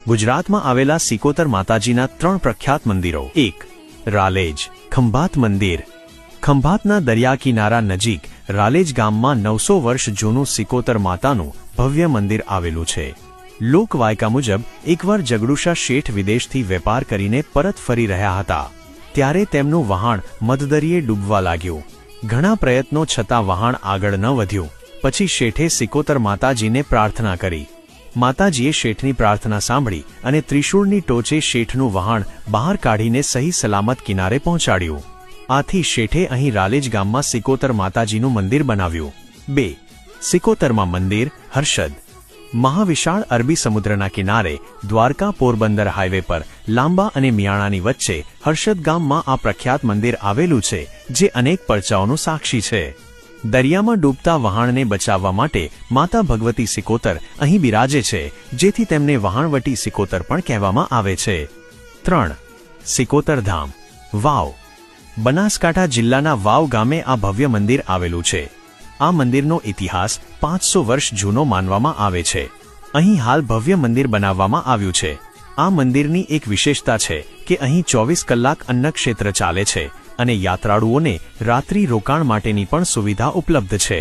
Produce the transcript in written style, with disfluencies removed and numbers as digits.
ગુજરાતમાં આવેલા સિકોતર માતાજીના 3 પ્રખ્યાત મંદિરો. 1. રાલેજ ખંભાત મંદિર. ખંભાતના દરિયા કિનારા નજીક રાલેજ ગામમાં 900 વર્ષ જૂનું સિકોતર માતાનું ભવ્ય મંદિર આવેલું છે. લોકવાયકા મુજબ એકવાર જગડુશા શેઠ વિદેશથી વેપાર કરીને પરત ફરી રહ્યા હતા, ત્યારે તેમનું વહાણ મધદરિયે ડૂબવા લાગ્યું. ઘણા પ્રયત્નો છતાં વહાણ આગળ ન વધ્યું. પછી શેઠે સિકોતર માતાજીને પ્રાર્થના કરી. માતાજીએ શેઠની પ્રાર્થના સાંભળી અને ત્રિશૂળની ટોચે શેઠનું વહાણ બહાર કાઢીને સહી સલામત કિનારે પહોંચાડ્યું. આથી શેઠે અહીં રાલેજ ગામમાં સિકોતર માતાજીનું મંદિર બનાવ્યું. 2. સિકોતરમાં મંદિર હર્ષદ. મહાવિશાળ અરબી સમુદ્રના કિનારે દ્વારકા પોરબંદર હાઈવે પર લાંબા અને મિયાણાની વચ્ચે હર્ષદ ગામમાં આ પ્રખ્યાત મંદિર આવેલું છે, જે અનેક પરચાઓનું સાક્ષી છે. દરિયામાં ડૂબતા વહાણને બચાવવા માટે માતા ભગવતી સિકોતર અહીં બિરાજે છે, જેથી તેમને વહાણવટી સિકોતર પણ કહેવામાં આવે છે. 3. સિકોતર ધામ વાવ. બનાસકાંઠા જિલ્લાના વાવ ગામે આ ભવ્ય મંદિર આવેલું છે. આ મંદિરનો ઇતિહાસ 500 વર્ષ જૂનો માનવામાં આવે છે. અહીં હાલ ભવ્ય મંદિર બનાવવામાં આવ્યું છે. આ મંદિરની એક વિશેષતા છે કે અહીં 24 કલાક અન્નક્ષેત્ર ચાલે છે અને યાત્રાળુઓને રાત્રિ રોકાણ માટેની પણ સુવિધા ઉપલબ્ધ છે.